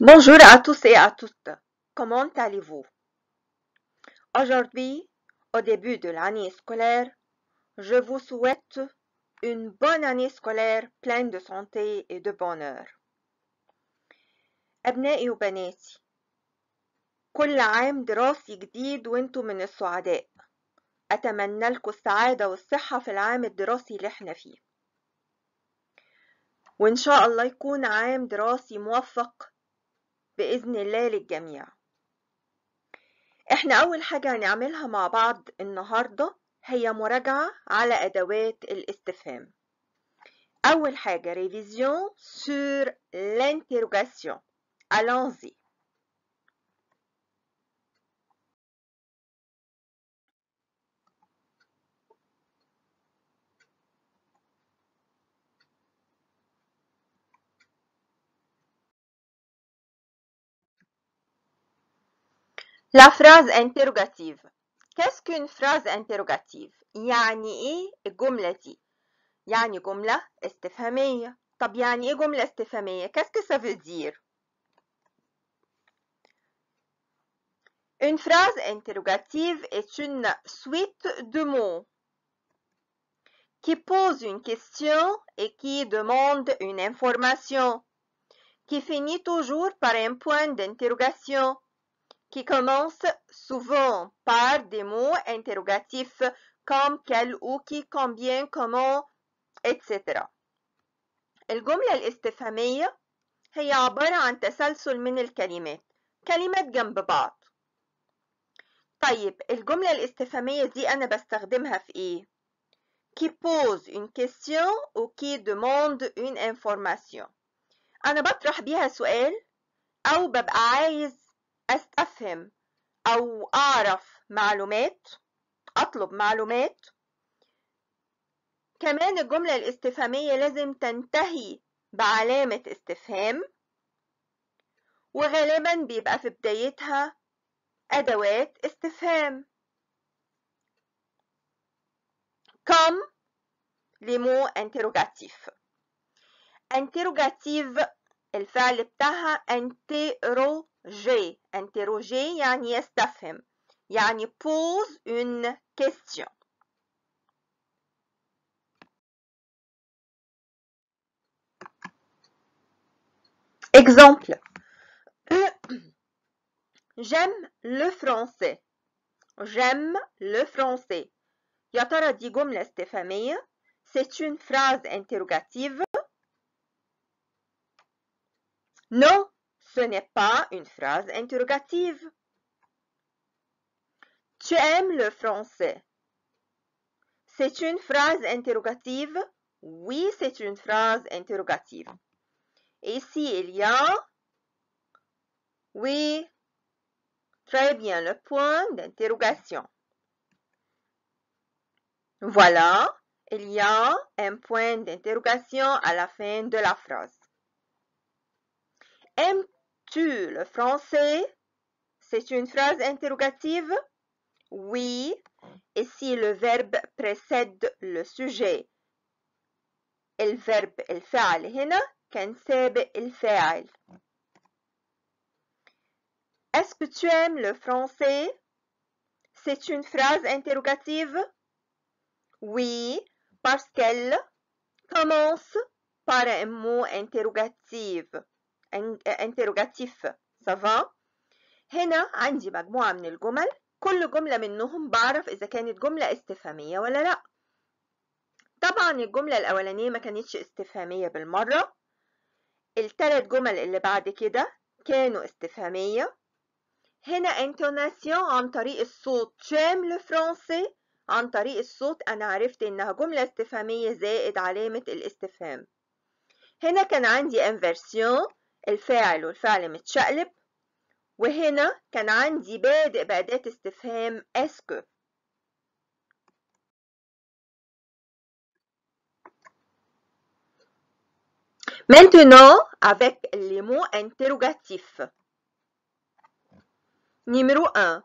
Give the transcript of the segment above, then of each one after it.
Bonjour à tous et à toutes. Comment allez-vous? Aujourd'hui, au début de l'année scolaire, je vous souhaite une bonne année scolaire pleine de santé et de bonheur. أبنائي وبناتي، كل عام دراسي جديد وانتم من السعداء. أتمنى لكم السعادة والصحة في العام الدراسي اللي احنا فيه، وإن شاء الله يكون عام دراسي موفق بإذن الله للجميع. احنا أول حاجة هنعملها مع بعض النهاردة هي مراجعة على أدوات الاستفهام. أول حاجة révision sur l'interrogation. Allons-y. La phrase interrogative. Qu'est-ce qu'une phrase interrogative؟ يعني إيه الجملة دي؟ يعني جملة استفهامية. طب يعني إيه جملة استفهامية؟ Qu'est-ce que ça veut dire؟ Une phrase interrogative est une suite de mots qui pose une question et qui demande une information, qui finit toujours par un point d'interrogation, qui commence souvent par des mots interrogatifs comme quel ou qui, combien, comment, etc. الجملة الاستفهامية هي عبارة عن تسلسل من الكلمات، كلمات جنب بعض. طيب الجملة الاستفهامية دي أنا بستخدمها في إيه؟ qui pose une question ou qui demande une information. أنا بطرح بيها سؤال أو ببقى عايز أستفهم أو أعرف معلومات، أطلب معلومات. كمان الجملة الاستفهامية لازم تنتهي بعلامة استفهام، وغالبا بيبقى في بدايتها أدوات استفهام comme les mots interrogatifs. interrogative الفعل بتاعها interroger. interroger يعني يستفهم، يعني pose une question. Exemple. J'aime le français. J'aime le français. يا ترى دي جملة استفهامية؟ C'est une phrase interrogative? Non, ce n'est pas une phrase interrogative. Tu aimes le français? C'est une phrase interrogative? Oui, c'est une phrase interrogative. Et ici, il y a oui, très bien, le point d'interrogation. Voilà, il y a un point d'interrogation à la fin de la phrase. Aimes-tu le français? C'est une phrase interrogative? Oui, et si le verbe précède le sujet. الفيرب الفعل هنا كان سابق الفاعل. Est-ce que tu aimes le français? C'est une phrase interrogative? Oui, parce qu'elle commence par un mot interrogatif. Ça va؟ هنا عندي مجموعة من الجمل، كل جملة منهم بعرف إذا كانت جملة استفهامية ولا لأ. طبعا الجملة الأولانية ما كانتش استفهامية بالمرة. الثلاث جمل اللي بعد كده كانوا استفهامية. هنا intonation عن طريق الصوت. j'aime le français عن طريق الصوت أنا عرفت إنها جملة استفهامية زائد علامة الاستفهام. هنا كان عندي inversion الفاعل والفعل متشقلب، وهنا كان عندي بادئ بأداة استفهام est-ce que. Maintenant, avec les mots interrogatifs. Numéro 1.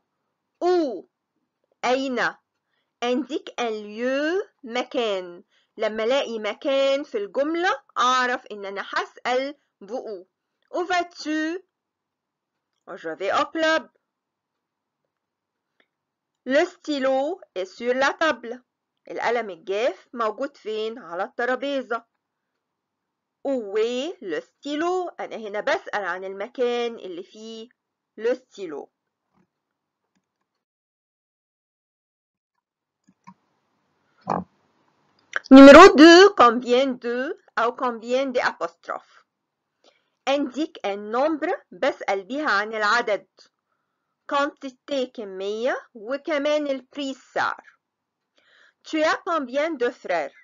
Où, أين indique un lieu مكان. لما الاقي مكان في الجملة أعرف إن أنا هسأل بoù. Où vas-tu؟ Je vais au club. Le stylo est sur la table. القلم الجاف موجود فين؟ على الترابيزة. Où est le stylo؟ أنا هنا بسأل عن المكان اللي فيه le stylo. Numéro 2, combien de أو combien d'apostrophes. Indique un nombre بسأل بيها عن العدد. Quantité كمية وكمان البريس سعر. Tu as combien de frères؟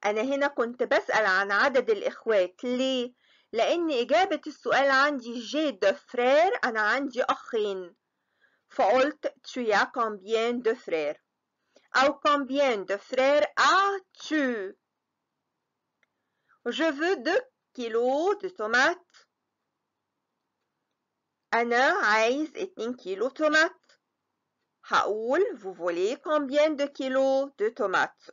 أنا هنا كنت بسأل عن عدد الإخوات. ليه؟ لأن إجابة السؤال عندي j'ai de frères، أنا عندي أخين. فقلت tu as combien de frères أو combien de frères as-tu. Je veux 2 kilos de tomates. أنا عايز 2 كيلو تومات. هقول vous voulez combien de kilos de tomates.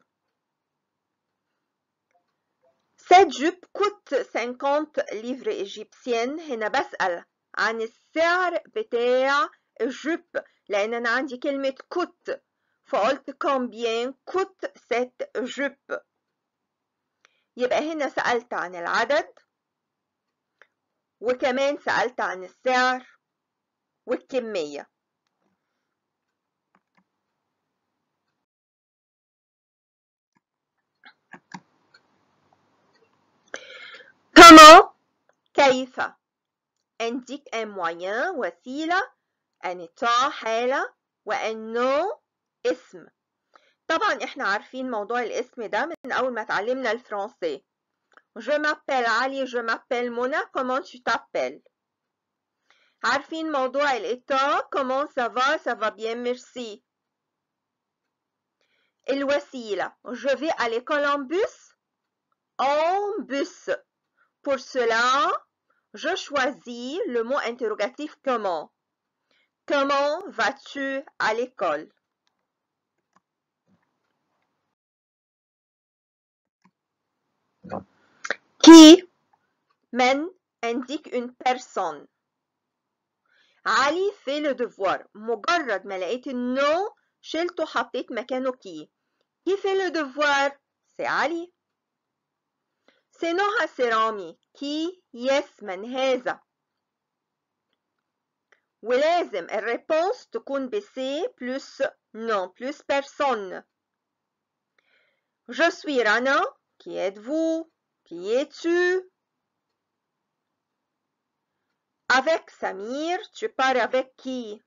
Cette jupe coûte 50 livres égyptiennes. هنا بسأل عن السعر بتاع الجوب لأن أنا عندي كلمة coûte فقلت combien coûte cette jupe. يبقى هنا سألت عن العدد وكمان سألت عن السعر والكمية. Comment كيف indique un moyen وسيلة un état حالة وun nom اسم. طبعا احنا عارفين موضوع الاسم ده من أول ما اتعلمنا الفرنسي. Je m'appelle علي je m'appelle منى comment tu t'appelles. عارفين موضوع الإيتا comment ça va bien merci. الوسيلة je vais à l'école en bus. Pour cela je choisis le mot interrogatif comment. Comment vas-tu à l'école? Qui من indique une personne. علي fait le devoir. مجرد ما لقيت النو شلته حطيت مكانه كي. Qui fait le devoir? C'est علي. C'est نوع سيرامي. qui yes من هذا. ولازم الريبونس تكون بسي plus non plus personne. Je suis Rana. Qui êtes-vous? Qui es-tu? Avec Samir, tu pars avec qui?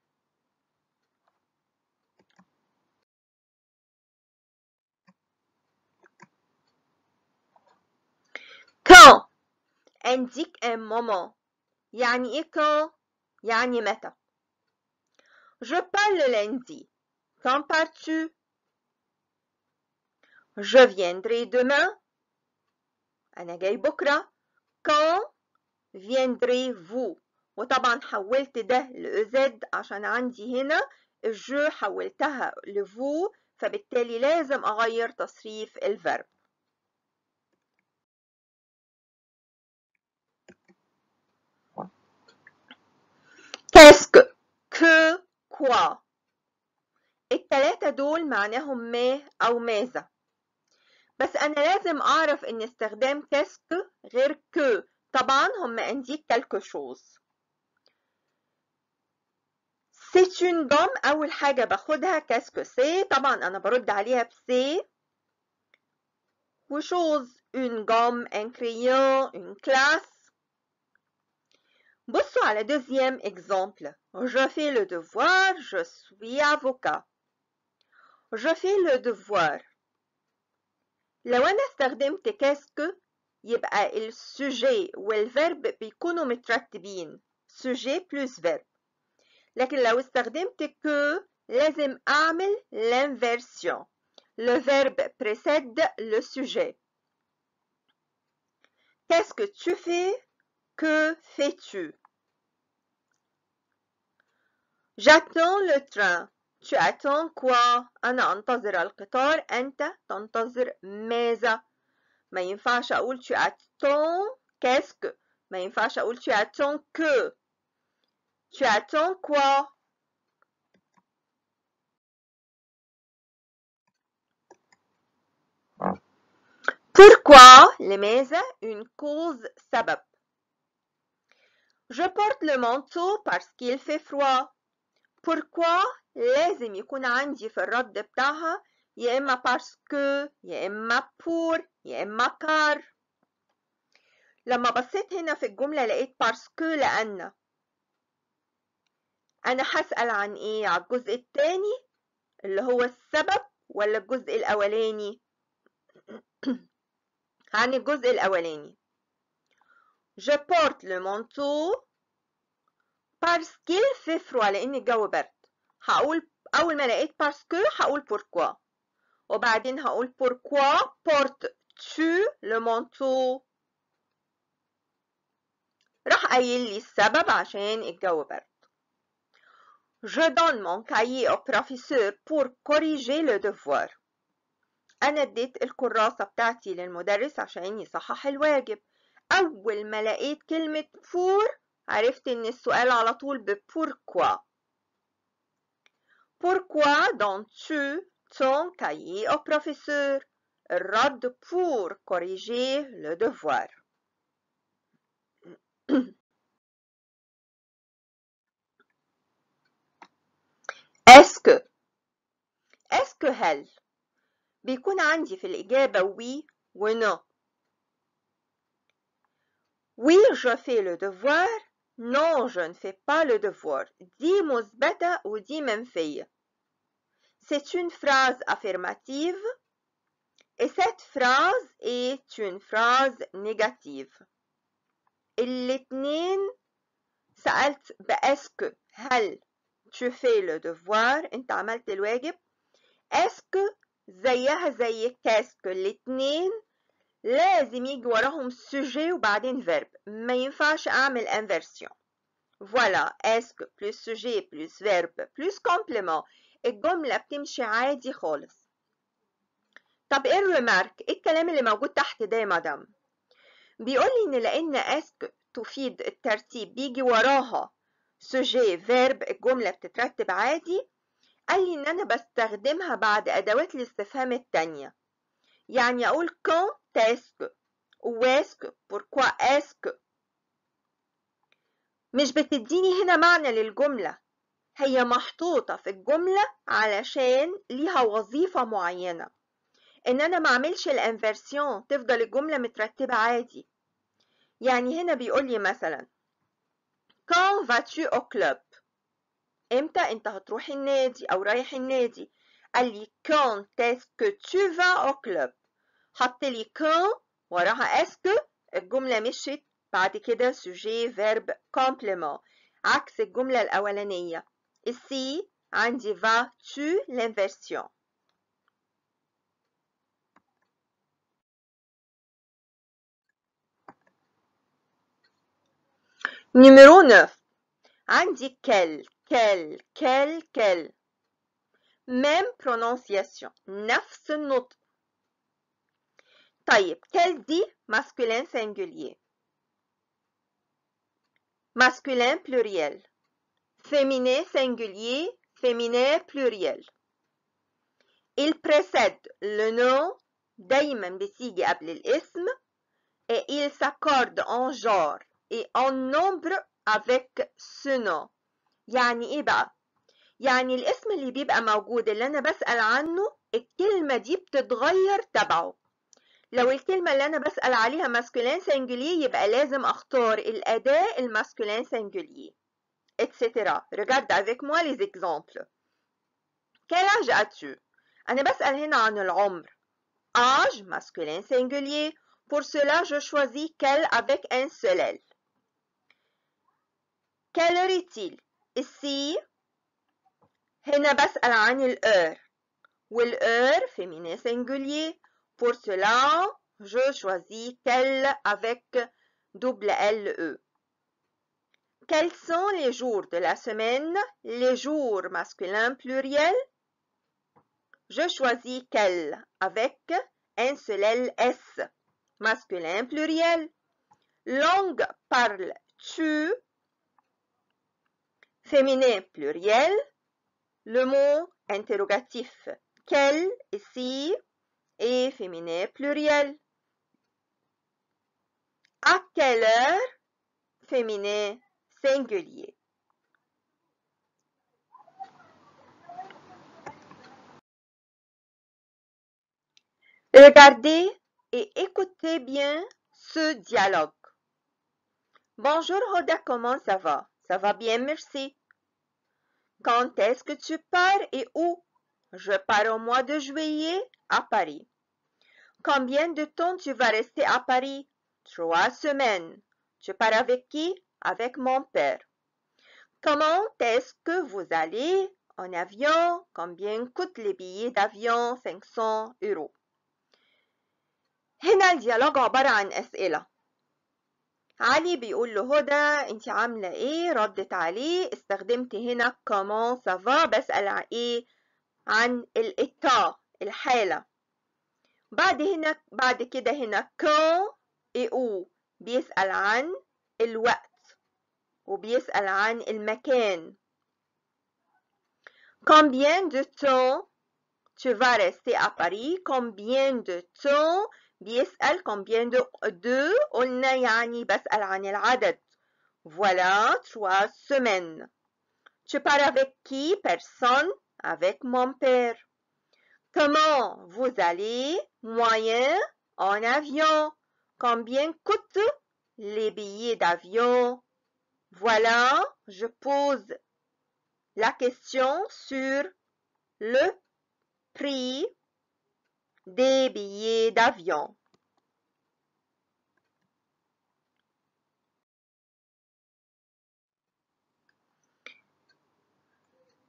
Quand indique un moment. يعني إيه quand؟ يعني متى. Je pars le lundi. Quand pars-tu? Je viendrai demain. أنا جاي بكرة. Quand viendrez-vous؟ وطبعا حولت ده لأزد عشان عندي هنا الجو حولتها لفو فبالتالي لازم أغير تصريف الفرب. Qu'est-ce que quoi. التلاتة دول معناهم ما أو ماذا. بس أنا لازم أعرف إن استخدام كاسك غير كو. طبعا هم indiquent quelque chose. C'est une gomme. أول حاجة باخدها كاسك سي. طبعا أنا برد عليها بسي. وشوز une gomme, un crayon, une classe. بصوا على deuxième exemple. Je fais le devoir. Je suis avocat. Je fais le devoir. لو أنا استخدمت كاسك يبقى السوجي والفيرب بيكونوا مترتبين sujet plus verbe. لكن لو استخدمت que لازم أعمل l'inversion. Le verbe précède le sujet. Qu'est-ce que tu fais? Que fais-tu? J'attends le train. Tu attends quoi؟ أنا أنتظر القطار. أنت تنتظر ماذا؟ ما ينفعش أقول tu attends qu'est-ce que. ما ينفعش أقول tu attends que. Tu attends quoi? Pourquoi؟ لماذا؟ Une cause سبب. Je porte le manteau parce qu'il fait froid. Pourquoi؟ لازم يكون عندي في الرد بتاعها يا إما parce que يا إما pour يا إما car. لما بصيت هنا في الجملة لقيت parce que لأن. أنا هسأل عن إيه؟ على الجزء الثاني اللي هو السبب ولا الجزء الأولاني؟ عن الجزء الأولاني. Je porte le manteau parce qu'il fait froid لأن الجو برد. هقول أول ما لقيت parce que هقول pourquoi. وبعدين هقول pourquoi portes-tu le manteau؟ راح قايل لي السبب عشان الجو برد. Je donne mon cahier au professeur pour corriger le devoir. أنا اديت الكراسة بتاعتي للمدرس عشان يصحح الواجب. أول ما لقيت كلمة pour عرفت إن السؤال على طول ب pourquoi. Pourquoi donnes-tu ton cahier au professeur؟ الرد pour corriger le devoir. Est-ce que هل بيكون عندي في الإجابة oui و non. Oui je fais le devoir. Non je ne fais pas le devoir. دي مثبتة ودي منفية. C'est une phrase affirmative et cette phrase est une phrase négative. الاتنين سألت بأسك هل tu fais le devoir انت عملت الواجب. اسك زيها زي كاسك الاتنين لازم يجي وراهم sujet وبعدين verb. ما ينفعش اعمل inversion. Voilà, اسك plus sujet plus verb plus complément. الجملة بتمشي عادي خالص. طب ايه الريمارك؟ ايه الكلام اللي موجود تحت ده يا مدام؟ بيقول لي ان لان اسك تفيد الترتيب بيجي وراها sujet verb الجملة بتترتب عادي. قال لي ان انا بستخدمها بعد ادوات الاستفهام التانية. يعني اقول quand est-ce que ou est-ce que pourquoi est-ce que. مش بتديني هنا معنى للجملة. هي محطوطة في الجملة علشان ليها وظيفة معينة. ان انا ما اعملش الانفرسيون تفضل الجملة مترتبة عادي. يعني هنا بيقول لي مثلا quand vas-tu au club؟ امتى انت هتروح النادي او رايح النادي؟ قال لي quand est-ce que tu vas au club؟ حط لي quand وراها est-ce que الجملة مشيت بعد كده sujet verb complément عكس الجملة الأولانية. ici عندي vas-tu l'inversion. numéro 9 عندي quel même prononciation نفس النطق. طيب quel دي masculin singulier masculin pluriel féminin singulier féminin pluriel. il précède le nom دايما بتيجي قبل الاسم et il s'accorde en genre et en nombre avec ce nom. يعني ايه بقى؟ يعني الاسم اللي بيبقى موجود اللي انا بسأل عنه الكلمة دي بتتغير تبعه. لو الكلمة اللي انا بسأل عليها masculin singulier يبقى لازم اختار الأداة الماسكولين singulier etc. Regarde avec moi les exemples. Quel âge as-tu؟ أنا بسأل هنا عن العمر. âge masculin singulier. Pour cela je choisis quel avec un seul L. Quelle heure est-il؟ ici هنا بسأل عن الheure والheure féminin singulier. Pour cela je choisis quel avec double LE. Quels sont les jours de la semaine? Les jours masculin pluriel. Je choisis quel avec un seul LS. Masculin pluriel. Langue parles-tu? Féminin pluriel, le mot interrogatif quel ici est féminin pluriel. À quelle heure, féminin singulier. Regardez et écoutez bien ce dialogue. Bonjour Hoda, comment ça va? Ça va bien, merci. Quand est-ce que tu pars et où? Je pars au mois de juillet à Paris. Combien de temps tu vas rester à Paris? 3 semaines. Tu pars avec qui? Avec mon père. Comment est-ce que vous allez? En avion? Combien coûtent les billets d'avion? 500 €. هنا الديالوج عبارة عن أسئلة. علي بيقول له هدى انت عاملة ايه؟ ردت عليه. استخدمت هنا comment ça va بسأل عن ايه؟ عن الإتا الحالة. بعد كده هنا quand et où بيسأل عن الوقت وبيسأل عن المكان. Combien de temps tu vas rester à Paris? Combien de temps بيسأل combien de قلنا يعني بسأل عن العدد. Voilà 3 semaines. Tu pars avec qui? Personne. Avec mon père. Comment vous allez? Moyen en avion. Combien coûtent les billets d'avion? Voilà, je pose la question sur le prix des billets d'avion.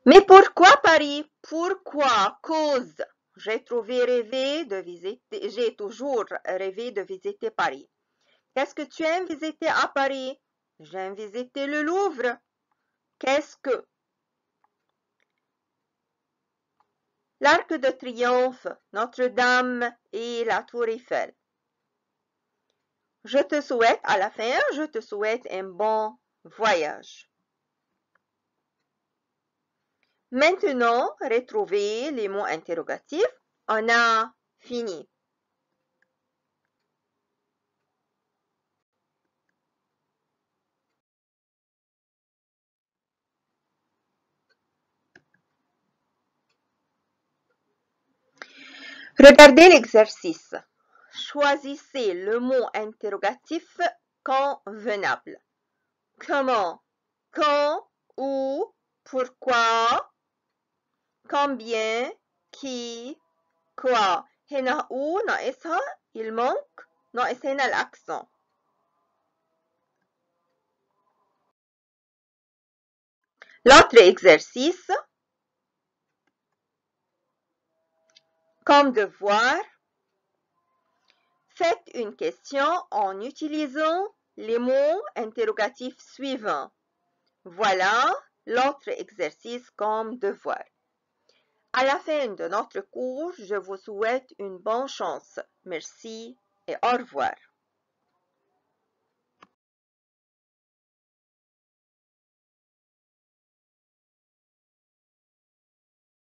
Mais pourquoi Paris? Pourquoi? Cause. J'ai toujours rêvé de visiter Paris. Qu'est-ce que tu aimes visiter à Paris? J'aime visiter le Louvre. Qu'est-ce que? L'Arc de Triomphe, Notre-Dame et la Tour Eiffel. Je te souhaite, à la fin, je te souhaite un bon voyage. Maintenant, retrouvez les mots interrogatifs. On a fini. Regardez l'exercice. Choisissez le mot interrogatif convenable. Comment? Quand? Où? Pourquoi? Combien? Qui? Quoi? هنا où ناقصها il manque ناقص هنا الأكسون. L'autre exercice, comme devoir, faites une question en utilisant les mots interrogatifs suivants. Voilà l'autre exercice comme devoir. À la fin de notre cours, je vous souhaite une bonne chance. Merci et au revoir.